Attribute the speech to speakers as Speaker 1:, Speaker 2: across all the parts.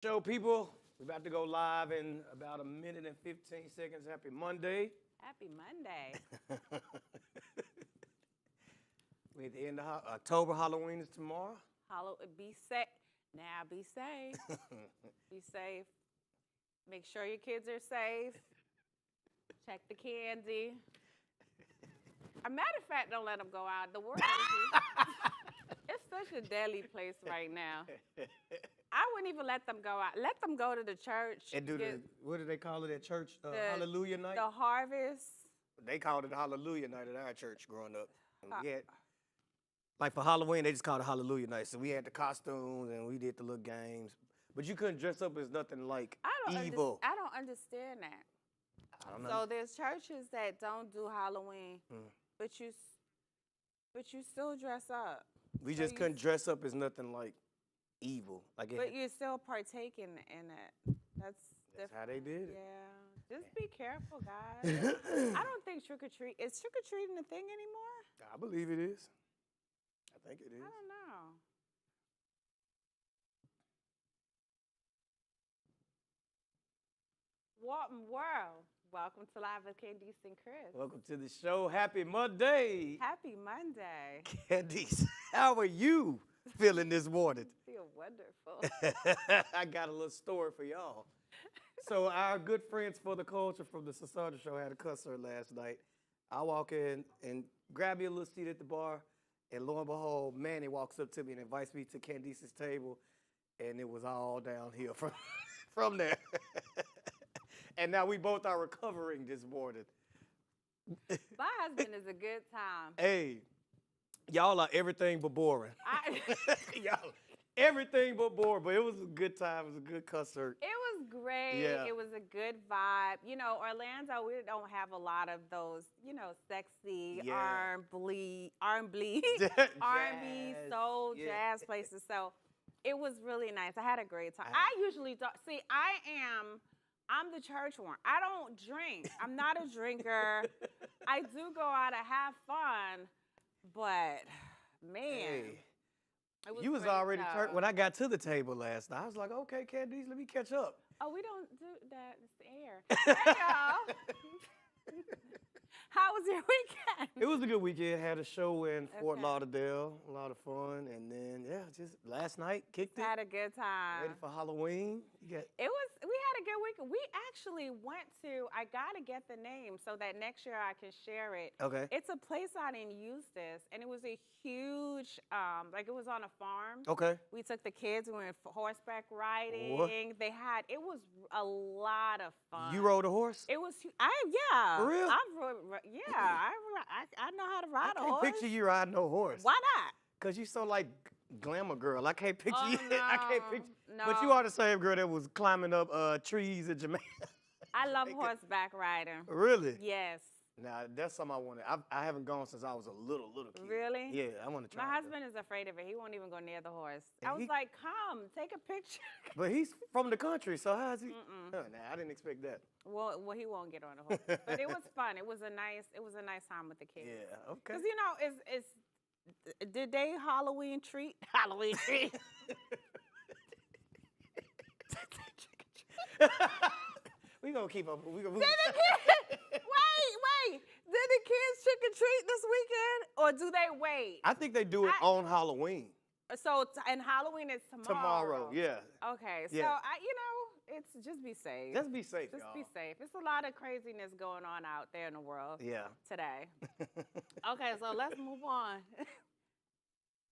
Speaker 1: Show people, we're about to go live in about a minute and 15 seconds. Happy Monday.
Speaker 2: Happy Monday.
Speaker 1: We're at the end of October. Halloween is tomorrow.
Speaker 2: Be safe. Now be safe. Be safe. Make sure your kids are safe. Check the candy. A matter of fact, don't let them go out. The world it's such a deadly place right now. I wouldn't even let them go out. Let them go to the church.
Speaker 1: And what do they call it at church? Hallelujah night?
Speaker 2: The harvest.
Speaker 1: They called it Hallelujah night at our church growing up. And we had, like for Halloween, they just called it Hallelujah night. So we had the costumes and we did the little games. But you couldn't dress up as nothing like evil.
Speaker 2: I don't understand that.
Speaker 1: I don't know.
Speaker 2: So there's churches that don't do Halloween, but you still dress up.
Speaker 1: We just couldn't dress up as nothing like evil.
Speaker 2: But you still partake in it. That's
Speaker 1: how they did it.
Speaker 2: Yeah. Just be careful, guys. I don't think trick-or-treat. Is trick-or-treating a thing anymore?
Speaker 1: I believe it is. I think it is.
Speaker 2: I don't know. Walton World. Welcome to Live with Candice and Chris.
Speaker 1: Welcome to the show. Happy Monday.
Speaker 2: Happy Monday.
Speaker 1: Candice, how are you feeling this morning?
Speaker 2: Feel wonderful.
Speaker 1: I got a little story for y'all. So our good friends for the culture from the Society Show had a concert last night. I walk in and grab me a little seat at the bar, and lo and behold, Manny walks up to me and invites me to Candice's table, and it was all downhill from there. And now we both are recovering this morning.
Speaker 2: My husband is a good time.
Speaker 1: Hey, y'all are everything but boring. Y'all, everything but boring, but it was a good time. It was a good concert.
Speaker 2: It was great.
Speaker 1: Yeah.
Speaker 2: It was a good vibe. You know, Orlando, we don't have a lot of those, sexy R&B, R&B, soul, jazz places. So it was really nice. I had a great time. I usually don't. See, I'm the church one. I don't drink. I'm not a drinker. I do go out and have fun, but man.
Speaker 1: Hey, you was already turned when I got to the table last night. I was like, okay, Candice, let me catch up.
Speaker 2: Oh, we don't do that. It's the air. Hey, y'all. How was your weekend?
Speaker 1: It was a good weekend. Had a show in Fort Lauderdale. A lot of fun. And then, just last night, kicked it.
Speaker 2: Had a good time.
Speaker 1: Ready for Halloween.
Speaker 2: We had a good weekend. We actually went to, I got to get the name so that next year I can share it.
Speaker 1: Okay.
Speaker 2: It's a place out in Eustis, and it was a huge, it was on a farm.
Speaker 1: Okay.
Speaker 2: We took the kids, we went horseback riding.
Speaker 1: What?
Speaker 2: It was a lot of fun.
Speaker 1: You rode a horse?
Speaker 2: It was, yeah.
Speaker 1: For real?
Speaker 2: I know how to ride a horse.
Speaker 1: I can't picture you riding no horse.
Speaker 2: Why not?
Speaker 1: Because you so like glamour girl. I can't picture you.
Speaker 2: No,
Speaker 1: I can't picture.
Speaker 2: no.
Speaker 1: But you are the same girl that was climbing up trees in Jamaica.
Speaker 2: I love horseback riding.
Speaker 1: Really?
Speaker 2: Yes.
Speaker 1: Now, that's something I wanted. I haven't gone since I was a little kid.
Speaker 2: Really?
Speaker 1: Yeah, I want to try.
Speaker 2: My husband is afraid of it. He won't even go near the horse.
Speaker 1: And
Speaker 2: I was like, come, take a picture.
Speaker 1: But he's from the country, so how's he? Nah, I didn't expect that.
Speaker 2: Well, he won't get on a horse. But it was fun. It was a nice time with the kids.
Speaker 1: Yeah, okay.
Speaker 2: Because, did they Halloween treat? Halloween treat.
Speaker 1: We gonna keep up.
Speaker 2: Wait. Did the kids trick or treat this weekend, or do they wait?
Speaker 1: I think they do it on Halloween.
Speaker 2: So, and Halloween is tomorrow.
Speaker 1: Yeah.
Speaker 2: Okay, so
Speaker 1: Yeah.
Speaker 2: it's just be safe.
Speaker 1: Just be safe,
Speaker 2: Just
Speaker 1: y'all.
Speaker 2: be safe. It's a lot of craziness going on out there in the world.
Speaker 1: Yeah.
Speaker 2: Today. Okay, so let's move on.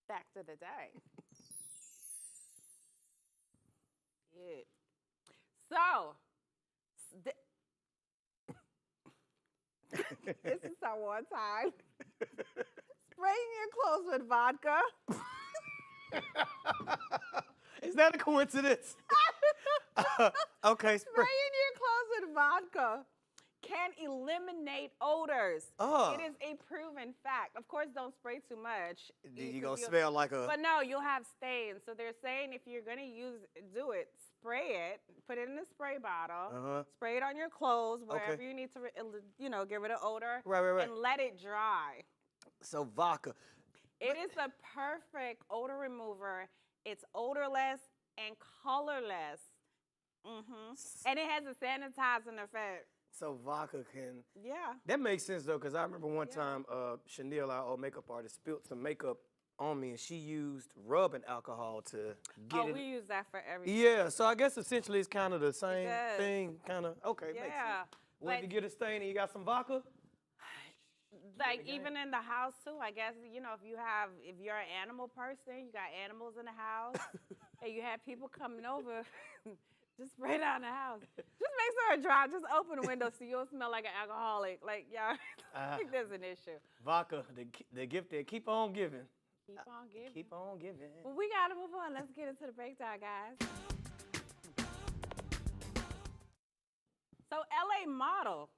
Speaker 2: Back to the day. Good. So, this is our one time. Spraying your clothes with vodka.
Speaker 1: Is that a coincidence? Okay.
Speaker 2: Spraying your clothes with vodka can eliminate odors.
Speaker 1: Oh.
Speaker 2: It is a proven fact. Of course, don't spray too much.
Speaker 1: You're going to smell like a...
Speaker 2: But no, you'll have stains. So they're saying if you're going to do it, spray it, put it in a spray bottle, spray it on your clothes, wherever you need to, get rid of odor,
Speaker 1: right.
Speaker 2: and let it dry.
Speaker 1: So vodka.
Speaker 2: It is the perfect odor remover. It's odorless and colorless. And it has a sanitizing effect.
Speaker 1: So vodka can.
Speaker 2: Yeah.
Speaker 1: That makes sense though, because I remember one time Chanel, our old makeup artist, spilled some makeup on me, and she used rubbing alcohol to get it.
Speaker 2: We use that for everything.
Speaker 1: Yeah, so I guess essentially it's kind of the same thing, kind of. Okay, makes sense. Well, if you get a stain and you got some vodka.
Speaker 2: Like even in the house too, I guess, you know, if you're an animal person, you got animals in the house, and you have people coming over, just spray down the house. Just make sure it's dry. Just open the window so you don't smell like an alcoholic. Like, y'all, I think there's an issue.
Speaker 1: Vodka, the gift that keep on giving.
Speaker 2: Keep on giving.
Speaker 1: Keep on giving.
Speaker 2: Well, we got to move on. Let's get into the breakdown, guys. So, LA model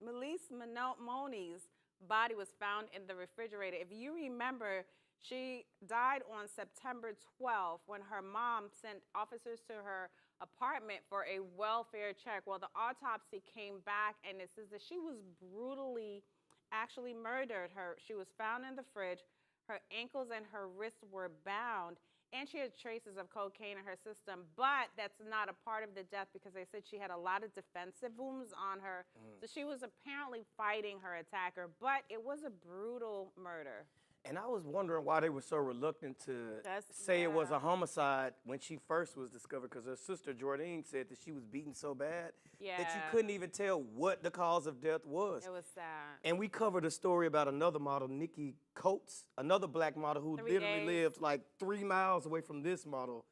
Speaker 2: Melise Moni's body was found in the refrigerator. If you remember, she died on September 12th when her mom sent officers to her apartment for a welfare check. Well, the autopsy came back, and it says that she was brutally actually murdered. She was found in the fridge. Her ankles and her wrists were bound, and she had traces of cocaine in her system. But that's not a part of the death because they said she had a lot of defensive wounds on her. So she was apparently fighting her attacker, but it was a brutal murder.
Speaker 1: And I was wondering why they were so reluctant to say it was a homicide when she first was discovered, because her sister Jordine said that she was beaten so bad that you couldn't even tell what the cause of death was.
Speaker 2: It was sad.
Speaker 1: And we covered a story about another model, Nikki Coates, another black model who literally lived like 3 miles away from this model,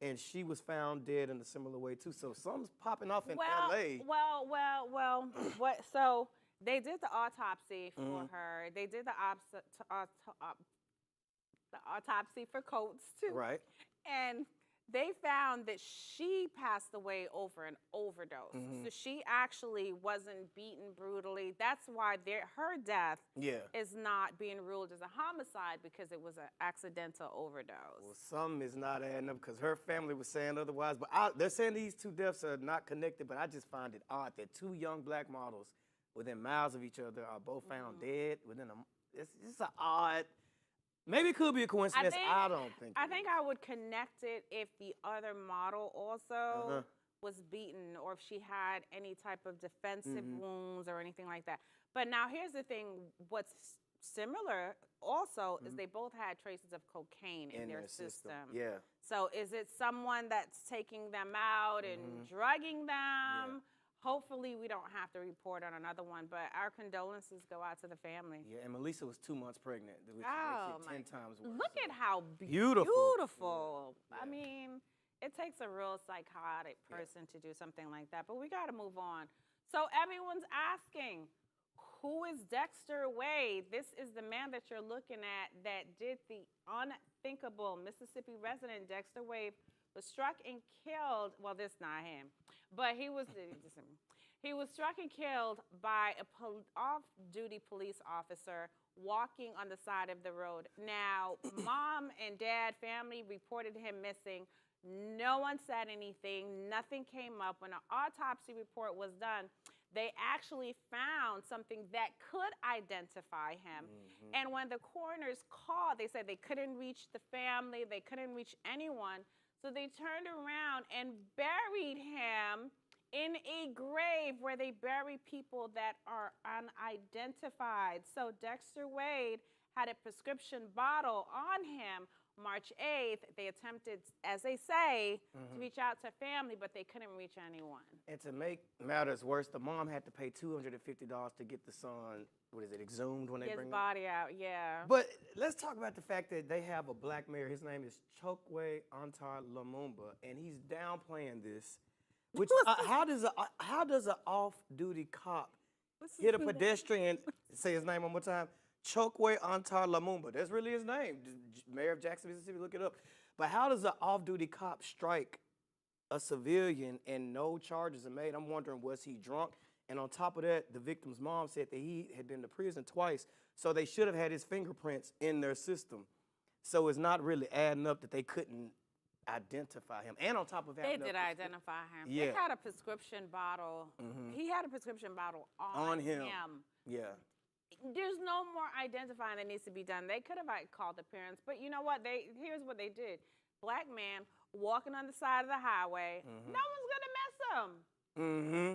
Speaker 1: and she was found dead in a similar way too. So something's popping off in LA.
Speaker 2: Well, what? So they did the autopsy for her. They did the autopsy for Coates too.
Speaker 1: Right.
Speaker 2: And they found that she passed away over an overdose. So she actually wasn't beaten brutally. That's why her death is not being ruled as a homicide, because it was an accidental overdose.
Speaker 1: Well, something is not adding up, because her family was saying otherwise. But they're saying these two deaths are not connected, but I just find it odd that two young black models within miles of each other are both found dead within it's just an odd. Maybe it could be a coincidence. I don't think.
Speaker 2: I think I would connect it if the other model also was beaten, or if she had any type of defensive wounds or anything like that. But now here's the thing: what's similar also is they both had traces of cocaine in their system.
Speaker 1: Yeah.
Speaker 2: So is it someone that's taking them out and drugging them? Hopefully, we don't have to report on another one, but our condolences go out to the family.
Speaker 1: Yeah, and Melissa was 2 months pregnant, which makes it 10 times worse.
Speaker 2: Look at how
Speaker 1: beautiful.
Speaker 2: Yeah. I mean, it takes a real psychotic person to do something like that, but we got to move on. So everyone's asking, who is Dexter Wade? This is the man that you're looking at that did the unthinkable. Mississippi resident Dexter Wade was struck and killed. Well, this not him, but he was struck and killed by a off-duty police officer walking on the side of the road. Now, mom and dad, family reported him missing. No one said anything. Nothing came up. When an autopsy report was done, they actually found something that could identify him. And when the coroners called, they said they couldn't reach the family, they couldn't reach anyone. So they turned around and buried him in a grave where they bury people that are unidentified. So Dexter Wade had a prescription bottle on him. March 8th, they attempted, as they say, to reach out to family, but they couldn't reach anyone.
Speaker 1: And to make matters worse, the mom had to pay $250 to get the son, exhumed when they bring his
Speaker 2: body out, yeah.
Speaker 1: But let's talk about the fact that they have a black mayor. His name is Chokwe Antar Lumumba, and he's downplaying this. Which how does an off-duty cop hit a pedestrian? Say his name one more time. Chokwe Antar Lumumba. That's really his name. Mayor of Jackson, Mississippi. Look it up. But how does an off-duty cop strike a civilian and no charges are made? I'm wondering, was he drunk? And on top of that, the victim's mom said that he had been to prison twice, so they should have had his fingerprints in their system. So it's not really adding up that they couldn't identify him. And on top of that,
Speaker 2: they did identify him.
Speaker 1: Yeah.
Speaker 2: They had a prescription bottle. He had a prescription bottle on him.
Speaker 1: Yeah.
Speaker 2: There's no more identifying that needs to be done. They could have called the parents, but you know what? Here's what they did. Black man walking on the side of the highway. No one's gonna him.
Speaker 1: Mm-hmm.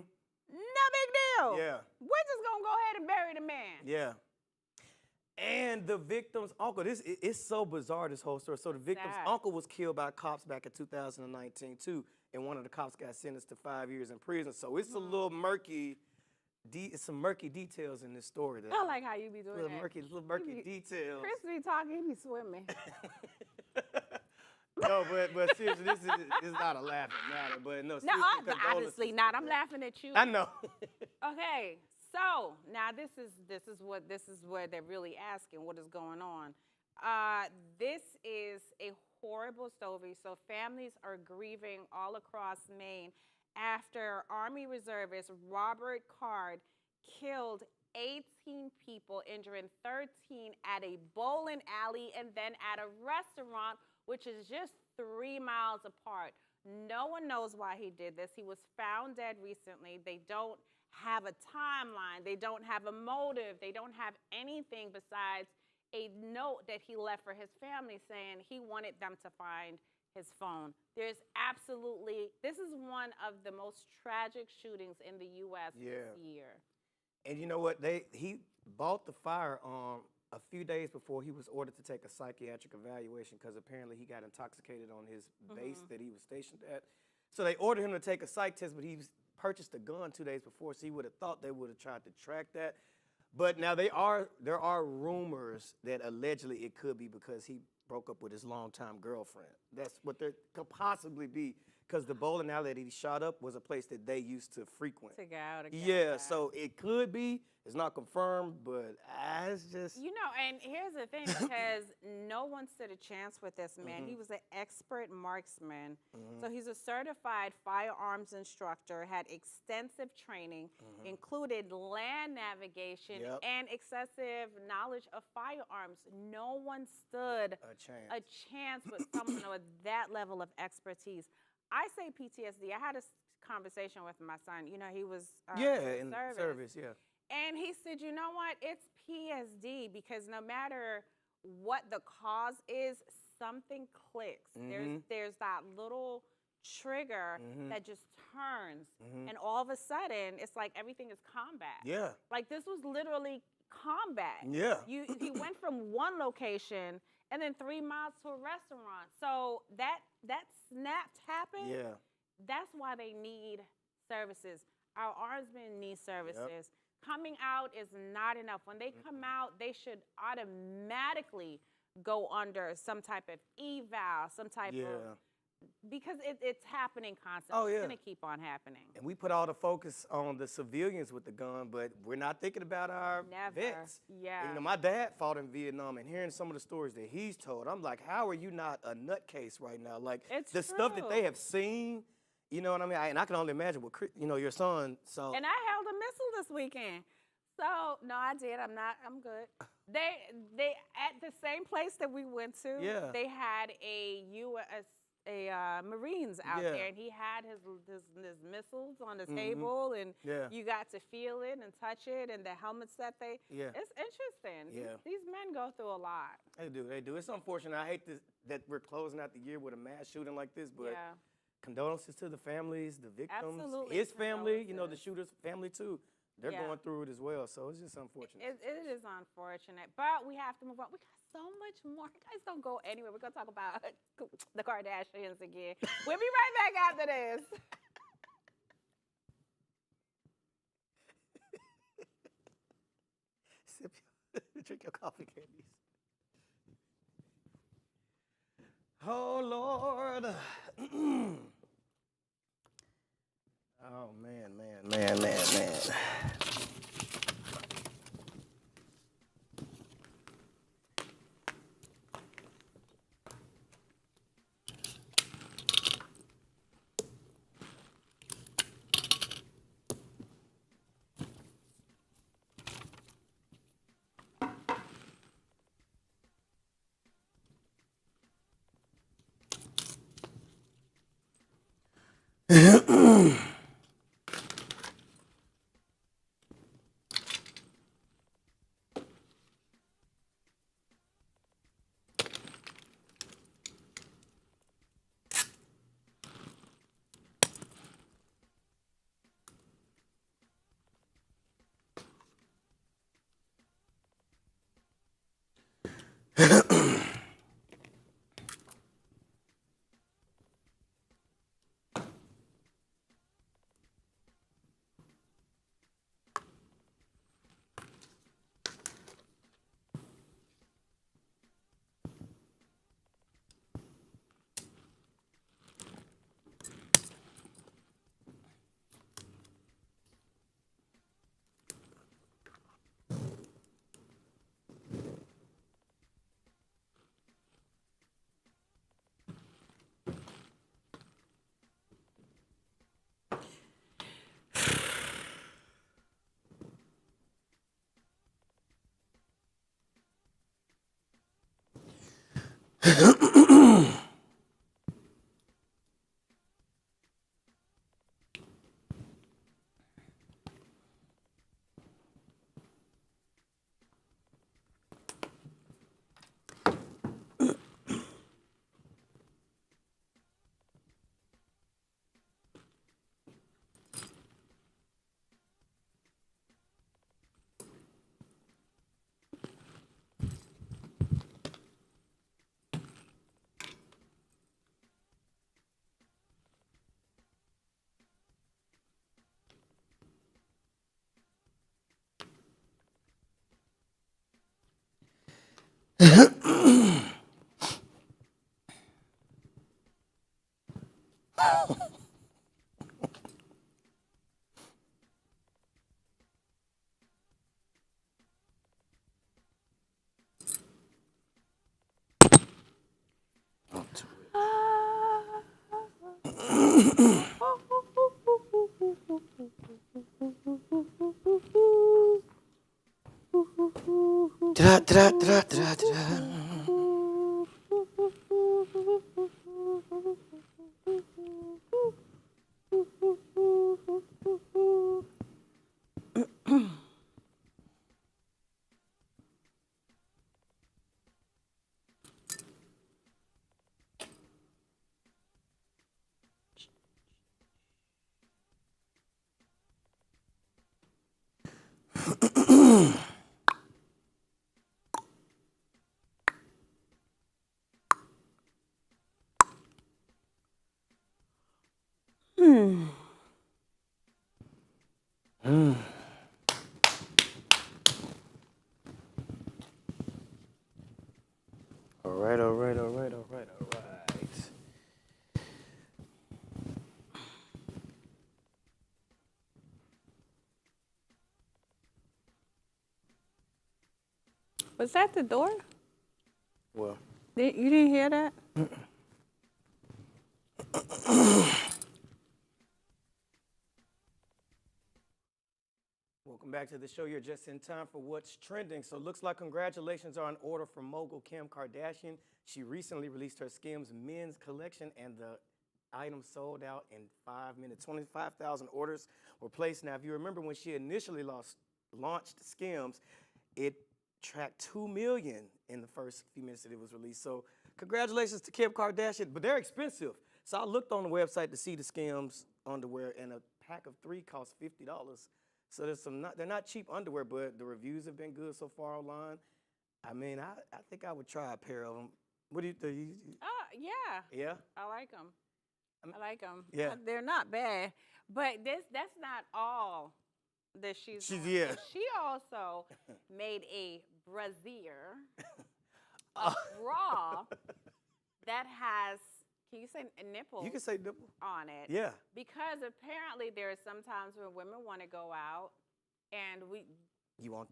Speaker 2: No big deal.
Speaker 1: Yeah.
Speaker 2: We're just gonna go ahead and bury the man.
Speaker 1: Yeah. And the victim's uncle, it's so bizarre, this whole story. So the victim's uncle was killed by cops back in 2019 too, and one of the cops got sentenced to 5 years in prison. So it's a little murky, it's some murky details in this story.
Speaker 2: I like how you be doing that.
Speaker 1: Little murky details.
Speaker 2: Chris be talking, he be swimming.
Speaker 1: No, but seriously, this is not a laughing matter. But no,
Speaker 2: obviously not. I'm laughing at you.
Speaker 1: I know.
Speaker 2: Okay. So now this is what they're really asking. What is going on? This is a horrible story. So families are grieving all across Maine after Army reservist Robert Card killed 18 people, injuring 13 at a bowling alley and then at a restaurant, which is just 3 miles apart. No one knows why he did this. He was found dead recently. They don't have a timeline. They don't have a motive. They don't have anything besides a note that he left for his family saying he wanted them to find his phone. This is one of the most tragic shootings in the U.S. this year.
Speaker 1: And you know what? He bought the firearm a few days before he was ordered to take a psychiatric evaluation because apparently he got intoxicated on his base that he was stationed at. So they ordered him to take a psych test, but he purchased a gun 2 days before, so he would have thought they would have tried to track that. But now there are rumors that allegedly it could be because he broke up with his longtime girlfriend. That's what there could possibly be, because the bowling alley that he shot up was a place that they used to frequent.
Speaker 2: To go out again.
Speaker 1: Yeah, so it could be. It's not confirmed, but it's just...
Speaker 2: You know, and here's the thing, because no one stood a chance with this man. He was an expert marksman. So he's a certified firearms instructor, had extensive training, included land navigation and excessive knowledge of firearms. No one stood a chance with someone with that level of expertise. I say PTSD. I had a conversation with my son. You know, he was
Speaker 1: in service.
Speaker 2: And he said, you know what? It's PSD, because no matter what the cause is, something clicks. There's that little trigger that just turns, and all of a sudden, it's like everything is combat.
Speaker 1: Yeah.
Speaker 2: Like this was literally combat.
Speaker 1: Yeah.
Speaker 2: He went from one location and then 3 miles to a restaurant. So that snap happened.
Speaker 1: Yeah.
Speaker 2: That's why they need services. Our armsmen need services. Coming out is not enough. When they come out, they should automatically go under some type of eval, some type of, because it's happening constantly.
Speaker 1: Oh, yeah.
Speaker 2: It's going to keep on happening.
Speaker 1: And we put all the focus on the civilians with the gun, but we're not thinking about our vets.
Speaker 2: Yeah.
Speaker 1: And, you know, my dad fought in Vietnam, and hearing some of the stories that he's told, I'm like, how are you not a nutcase right now? Like,
Speaker 2: it's
Speaker 1: the stuff that they have seen, you know what I mean? And I can only imagine what, you know, your son saw.
Speaker 2: And I held a missile this weekend. So, no, I did. I'm good. They at the same place that we went to, they had a Marines out there, and he had his missiles on the table, and you got to feel it and touch it, and the helmets that it's interesting.
Speaker 1: Yeah.
Speaker 2: These men go through a lot.
Speaker 1: They do. It's unfortunate. I hate that we're closing out the year with a mass shooting like this, but condolences to the families, the victims, his family, you know, the shooter's family too. They're going through it as well, so it's just unfortunate.
Speaker 2: It is unfortunate, but we have to move on. We got so much more. Guys, don't go anywhere. We're going to talk about the Kardashians again. We'll be right back after this.
Speaker 1: Drink your coffee candies. Oh, Lord. Oh, man. All right, all right, all right, all right, all right.
Speaker 2: Was that the door?
Speaker 1: Well,
Speaker 2: You didn't hear that?
Speaker 1: welcome back to the show. You're just in time for what's trending. So looks like congratulations are in order for mogul Kim Kardashian. She recently released her Skims men's collection, and the items sold out in 5 minutes. 25,000 orders were placed. Now, if you remember when she initially launched Skims, it tracked 2 million in the first few minutes that it was released. So congratulations to Kim Kardashian, but they're expensive. So I looked on the website to see the Skims underwear, and a pack of 3 costs $50. So they're not cheap underwear, but the reviews have been good so far online. I mean, I think I would try a pair of them. What do you think?
Speaker 2: Yeah.
Speaker 1: Yeah?
Speaker 2: I like them. I like them.
Speaker 1: Yeah.
Speaker 2: They're not bad, but that's not all that she's doing.
Speaker 1: Yeah.
Speaker 2: She also made a brassiere, a bra that has, can you say nipples?
Speaker 1: You can say nipple.
Speaker 2: On it.
Speaker 1: Yeah.
Speaker 2: Because apparently there are some times when women want to go out and
Speaker 1: You want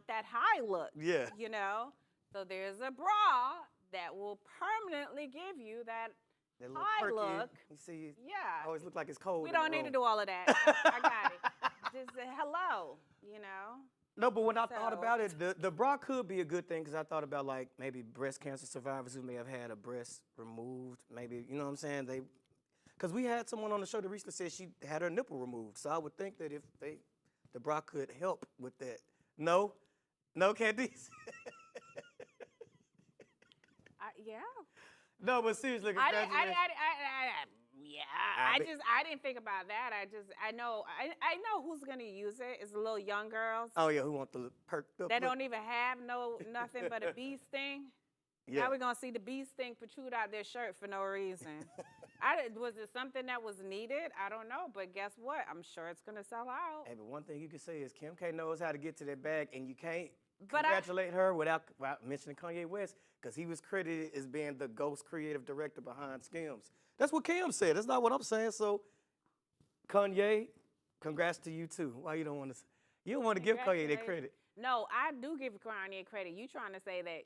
Speaker 2: that high look.
Speaker 1: Yeah.
Speaker 2: You know? So there's a bra that will permanently give you that
Speaker 1: little
Speaker 2: high
Speaker 1: perky.
Speaker 2: look.
Speaker 1: You see,
Speaker 2: Yeah.
Speaker 1: always look like it's cold.
Speaker 2: We don't need to do all of that. I got it. Just say hello, you know?
Speaker 1: No, but when I thought about it, the bra could be a good thing, because I thought about like maybe breast cancer survivors who may have had a breast removed. Maybe, you know what I'm saying? Because we had someone on the show that recently said she had her nipple removed. So I would think that if the bra could help with that. No, Candice.
Speaker 2: Yeah.
Speaker 1: No, but seriously, congratulations.
Speaker 2: Yeah, I didn't think about that. I know who's gonna use it. It's the little young girls
Speaker 1: Oh yeah, who want the perked up
Speaker 2: that
Speaker 1: look?
Speaker 2: don't even have nothing but a bee sting.
Speaker 1: Yeah.
Speaker 2: Now we're gonna see the bee sting protrude out their shirt for no reason. Was it something that was needed? I don't know, but guess what? I'm sure it's gonna sell out.
Speaker 1: Hey, but one thing you can say is Kim K knows how to get to that bag, and you can't
Speaker 2: But
Speaker 1: congratulate her without mentioning Kanye West, because he was credited as being the ghost creative director behind Skims. That's what Kim said. That's not what I'm saying. So, Kanye, congrats to you too. Why you don't want to? You don't want to give Kanye that credit.
Speaker 2: No, I do give Kanye credit. You trying to say that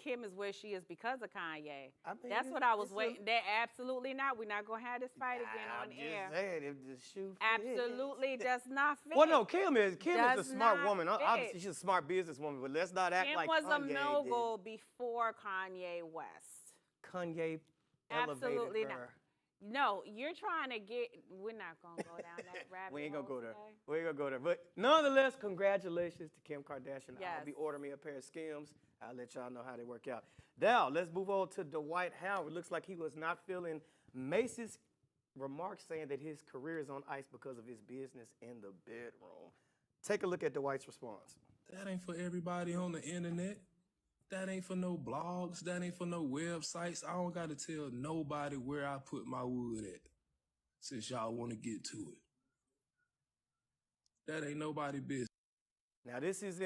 Speaker 2: Kim is where she is because of Kanye?
Speaker 1: I mean,
Speaker 2: that's what I was waiting. That absolutely not. We're not gonna have this fight again on air.
Speaker 1: I'm just saying, if the shoe
Speaker 2: absolutely does not fit.
Speaker 1: Well, no, Kim is a smart woman. Obviously, she's a smart businesswoman, but let's not act like Kanye
Speaker 2: was a no-go before Kanye West.
Speaker 1: Kanye
Speaker 2: absolutely
Speaker 1: elevated her.
Speaker 2: Not. No, you're trying to get. We're not gonna go down that rabbit hole.
Speaker 1: We ain't gonna go there.
Speaker 2: Today.
Speaker 1: We ain't gonna go there. But nonetheless, congratulations to Kim Kardashian.
Speaker 2: Yes.
Speaker 1: I'll be ordering me a pair of Skims. I'll let y'all know how they work out. Now, let's move on to Dwight Howard. It looks like he was not feeling Mace's remarks saying that his career is on ice because of his business in the bedroom. Take a look at Dwight's response.
Speaker 3: That ain't for everybody on the internet. That ain't for no blogs. That ain't for no websites. I don't got to tell nobody where I put my wood at, since y'all want to get to it. That ain't nobody business.
Speaker 1: Now, this is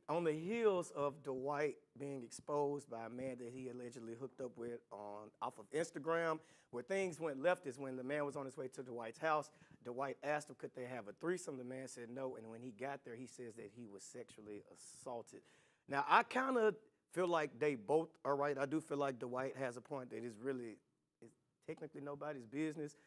Speaker 1: on the heels of Dwight being exposed by a man that he allegedly hooked up with off of Instagram. Where things went left is when the man was on his way to Dwight's house. Dwight asked him, could they have a threesome? The man said no, and when he got there, he says that he was sexually assaulted. Now, I kind of feel like they both are right. I do feel like Dwight has a point that it's technically nobody's business,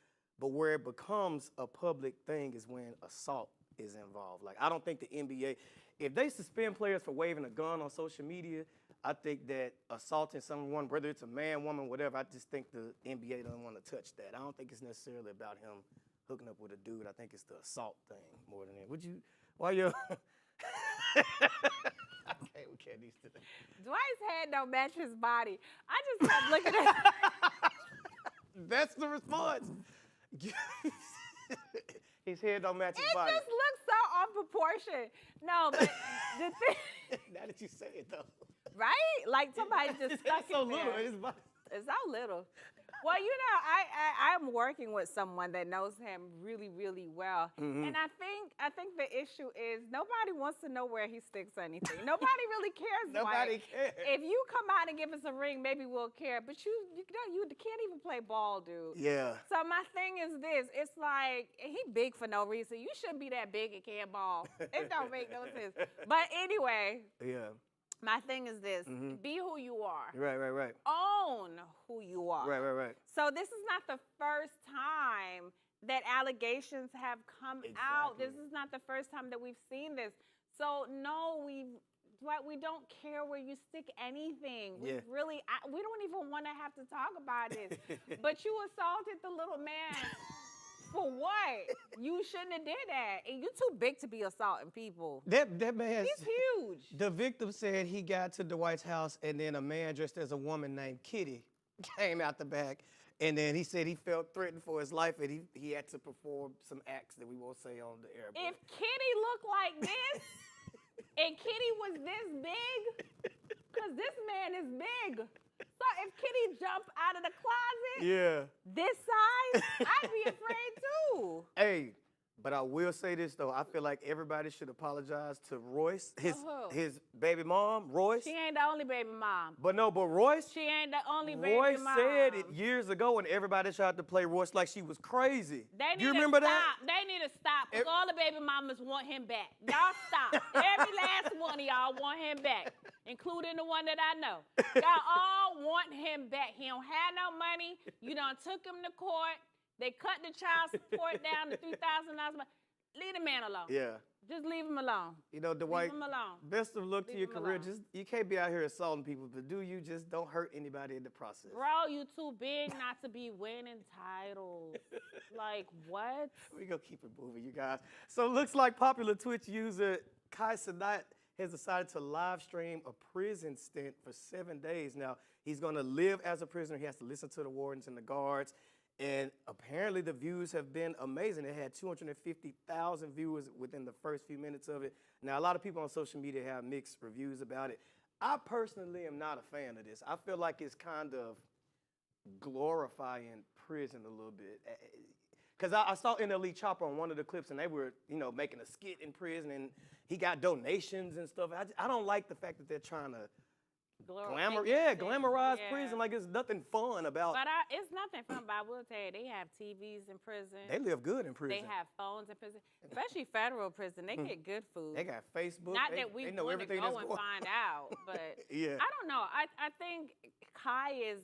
Speaker 1: but where it becomes a public thing is when assault is involved. Like, I don't think the NBA, if they suspend players for waving a gun on social media, I think that assaulting someone, whether it's a man, woman, whatever, I just think the NBA doesn't want to touch that. I don't think it's necessarily about him hooking up with a dude. I think it's the assault thing more than it. Why you? Okay, we can't these today.
Speaker 2: Dwight's head don't match his body. I just kept looking at
Speaker 1: That's the response. His head don't match his body.
Speaker 2: It just looks so unproportioned. No, but the thing.
Speaker 1: Now that you say it, though.
Speaker 2: Right? Like somebody just stuck
Speaker 1: so
Speaker 2: it there.
Speaker 1: little in his body.
Speaker 2: It's so little. Well, I'm working with someone that knows him really, really well, and I think the issue is nobody wants to know where he sticks anything. Nobody really cares.
Speaker 1: Nobody cares.
Speaker 2: If you come out and give us a ring, maybe we'll care. But you can't even play ball, dude.
Speaker 1: Yeah.
Speaker 2: So my thing is this: it's like he big for no reason. You shouldn't be that big and can't ball. It don't make no sense. But anyway.
Speaker 1: Yeah.
Speaker 2: My thing is this, be who you are.
Speaker 1: Right.
Speaker 2: Own who you are.
Speaker 1: Right.
Speaker 2: So this is not the first time that allegations have come out. This is not the first time that we've seen this. So no, we don't care where you stick anything. We don't even want to have to talk about this. But you assaulted the little man. For what? You shouldn't have did that. And you're too big to be assaulting people.
Speaker 1: That man.
Speaker 2: He's huge.
Speaker 1: The victim said he got to Dwight's house and then a man dressed as a woman named Kitty came out the back. And then he said he felt threatened for his life and he had to perform some acts that we won't say on the air.
Speaker 2: If Kitty looked like this and Kitty was this big, because this man is big. So if Kitty jumped out of the closet, this size, I'd be afraid too.
Speaker 1: Hey, but I will say this though. I feel like everybody should apologize to Royce, his baby mom, Royce.
Speaker 2: She ain't the only baby mom.
Speaker 1: But Royce.
Speaker 2: She ain't the only baby
Speaker 1: Royce
Speaker 2: mom.
Speaker 1: said it years ago, and everybody tried to play Royce like she was crazy.
Speaker 2: Do
Speaker 1: you remember that?
Speaker 2: They need to stop. Because all the baby mamas want him back. Y'all stop. Every last one of y'all want him back, including the one that I know. Y'all all want him back. He don't have no money. You done took him to court. They cut the child support down to $3,000. Leave the man alone.
Speaker 1: Yeah.
Speaker 2: Just leave him alone.
Speaker 1: You know, Dwight,
Speaker 2: leave him alone.
Speaker 1: best of luck to your career.
Speaker 2: Alone.
Speaker 1: You can't be out here assaulting people, but just don't hurt anybody in the process.
Speaker 2: Bro, you too big not to be winning titles. Like, what?
Speaker 1: We're going to keep it moving, you guys. So it looks like popular Twitch user Kai Sanat has decided to live stream a prison stint for 7 days. Now, he's going to live as a prisoner. He has to listen to the wardens and the guards. And apparently the views have been amazing. It had 250,000 viewers within the first few minutes of it. Now, a lot of people on social media have mixed reviews about it. I personally am not a fan of this. I feel like it's kind of glorifying prison a little bit. Because I saw NLE Chopper on one of the clips, and they were, making a skit in prison, and he got donations and stuff. I don't like the fact that they're trying to glamorize prison like it's nothing fun about.
Speaker 2: But it's nothing fun. But I will tell you, they have TVs in prison.
Speaker 1: They live good in prison.
Speaker 2: They have phones in prison, especially federal prison. They get good food.
Speaker 1: They got Facebook.
Speaker 2: Not that we
Speaker 1: know
Speaker 2: want to
Speaker 1: everything
Speaker 2: go
Speaker 1: that's
Speaker 2: and
Speaker 1: going
Speaker 2: find out, but
Speaker 1: yeah.
Speaker 2: I don't know. I think Kai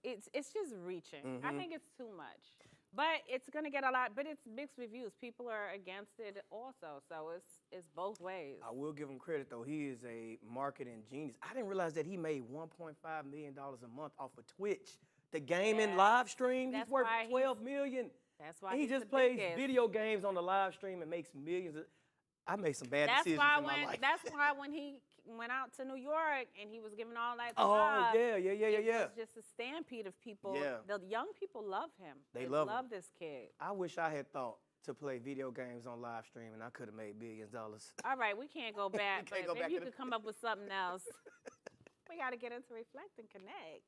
Speaker 2: it's just reaching. I think it's too much. But it's going to get a lot, but it's mixed reviews. People are against it also, so it's both ways.
Speaker 1: I will give him credit, though. He is a marketing genius. I didn't realize that he made $1.5 million a month off of Twitch. The gaming live stream, he's worth $12 million.
Speaker 2: That's why
Speaker 1: he just plays video games on the live stream and makes millions. I made some bad decisions in my life.
Speaker 2: That's why when he went out to New York and he was giving all that
Speaker 1: stuff. Yeah.
Speaker 2: It was just a stampede of people. Yeah. The young people love him. They love this kid.
Speaker 1: I wish I had thought to play video games on live stream and I could have made billions of dollars.
Speaker 2: All right, we can't go back, but maybe you could come up with something else. We got to get into Reflect and Connect.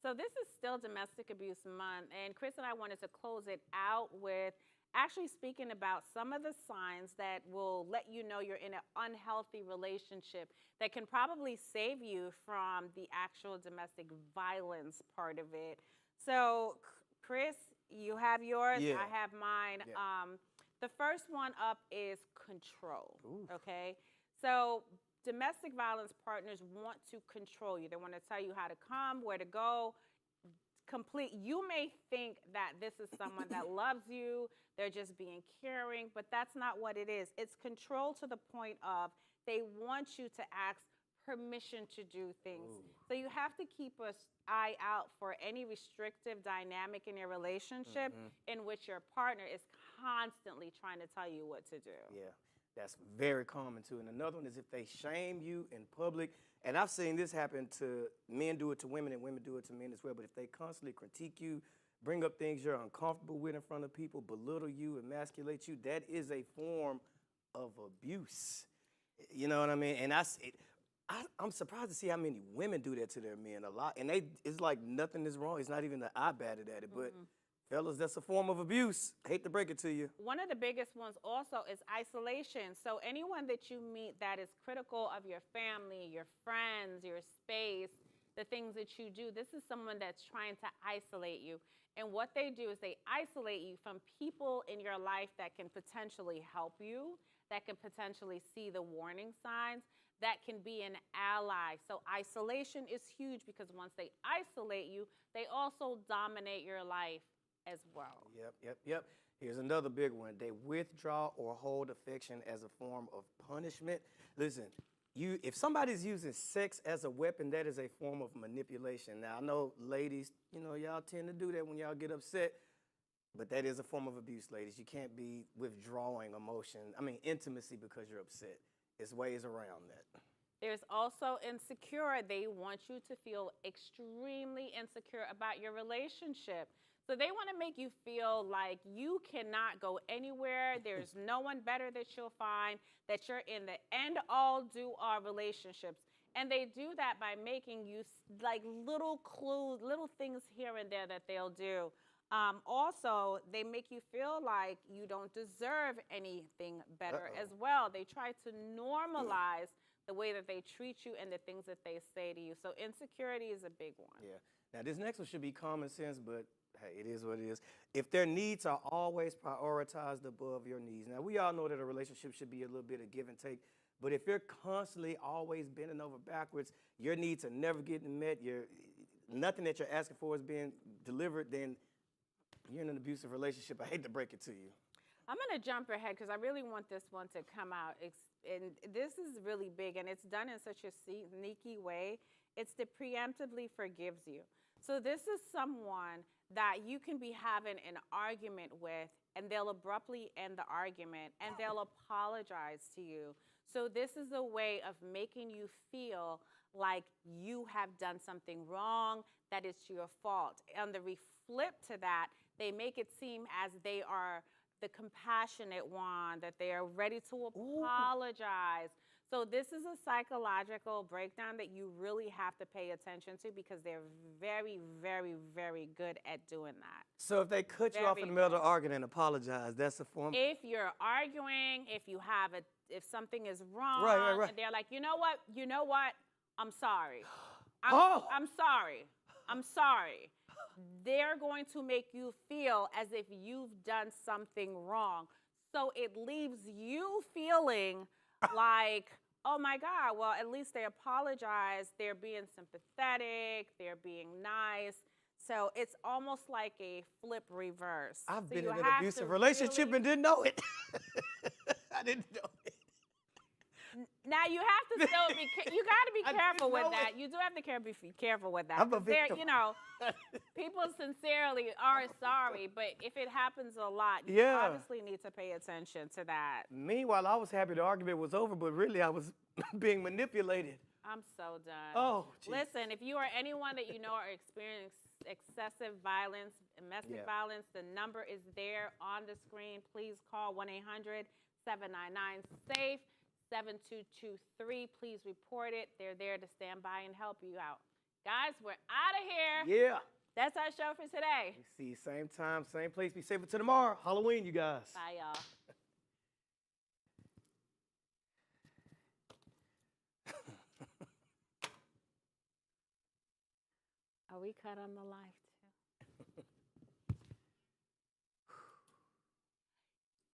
Speaker 2: So this is still Domestic Abuse Month, and Chris and I wanted to close it out with actually speaking about some of the signs that will let you know you're in an unhealthy relationship that can probably save you from the actual domestic violence part of it. So, Chris, you have yours, I have mine. Yeah. The first one up is control, okay? So domestic violence partners want to control you. They want to tell you how to come, where to go. You may think that this is someone that loves you, they're just being caring, but that's not what it is. It's control to the point of they want you to ask permission to do things. So you have to keep an eye out for any restrictive dynamic in your relationship in which your partner is constantly trying to tell you what to do.
Speaker 1: Yeah. That's very common too. And another one is if they shame you in public, and I've seen this happen to men do it to women and women do it to men as well, but if they constantly critique you, bring up things you're uncomfortable with in front of people, belittle you, emasculate you, that is a form of abuse. You know what I mean? And I'm surprised to see how many women do that to their men a lot. And it's like nothing is wrong. It's not even that I batted at it, but fellas, that's a form of abuse. I hate to break it to you.
Speaker 2: One of the biggest ones also is isolation. So anyone that you meet that is critical of your family, your friends, your space, the things that you do, this is someone that's trying to isolate you. And what they do is they isolate you from people in your life that can potentially help you, that can potentially see the warning signs, that can be an ally. So isolation is huge because once they isolate you, they also dominate your life as well.
Speaker 1: Yep. Here's another big one. They withdraw or hold affection as a form of punishment. Listen, if somebody's using sex as a weapon, that is a form of manipulation. Now, I know ladies, y'all tend to do that when y'all get upset, but that is a form of abuse, ladies. You can't be withdrawing intimacy because you're upset. There's ways around that.
Speaker 2: There's also insecure. They want you to feel extremely insecure about your relationship. So they want to make you feel like you cannot go anywhere. There's no one better that you'll find, that you're in the end-all, do-all relationships. And they do that by making you like little clues, little things here and there that they'll do. Also, they make you feel like you don't deserve anything better as well. They try to normalize the way that they treat you and the things that they say to you. So insecurity is a big one.
Speaker 1: Yeah. Now, this next one should be common sense, but hey, it is what it is. If their needs are always prioritized above your needs. Now, we all know that a relationship should be a little bit of give and take, but if you're constantly always bending over backwards, your needs are never getting met, nothing that you're asking for is being delivered, then you're in an abusive relationship. I hate to break it to you.
Speaker 2: I'm going to jump ahead because I really want this one to come out. And this is really big, and it's done in such a sneaky way. It's the preemptively forgives you. So this is someone that you can be having an argument with, and they'll abruptly end the argument, and they'll apologize to you. So this is a way of making you feel like you have done something wrong, that it's your fault. On the flip to that, they make it seem as they are the compassionate one, that they are ready to apologize. So this is a psychological breakdown that you really have to pay attention to because they're very, very, very good at doing that.
Speaker 1: So if they cut you off in the middle of the argument and apologize, that's a form?
Speaker 2: If you're arguing, if something is wrong,
Speaker 1: right.
Speaker 2: and they're like, you know what, I'm sorry. I'm sorry. They're going to make you feel as if you've done something wrong. So it leaves you feeling like, oh my God, well, at least they apologize. They're being sympathetic. They're being nice. So it's almost like a flip reverse.
Speaker 1: I've been in an abusive relationship and didn't know it. I didn't know it.
Speaker 2: Now you have to still be. You got to be careful with that. You do have to be careful with that.
Speaker 1: I'm a victim.
Speaker 2: You know, people sincerely are sorry, but if it happens a lot, you obviously need to pay attention to that.
Speaker 1: Meanwhile, I was happy the argument was over, but really I was being manipulated.
Speaker 2: I'm so done.
Speaker 1: Oh, geez.
Speaker 2: Listen, if you or anyone that you know are experiencing excessive violence, domestic violence, the number is there on the screen. Please call 1-800-799-SAFE. 7223. Please report it. They're there to stand by and help you out. Guys, we're out of here.
Speaker 1: Yeah.
Speaker 2: That's our show for today.
Speaker 1: See, same time, same place. Be safe until tomorrow. Halloween, you guys.
Speaker 2: Bye, y'all. Are we cut on the live?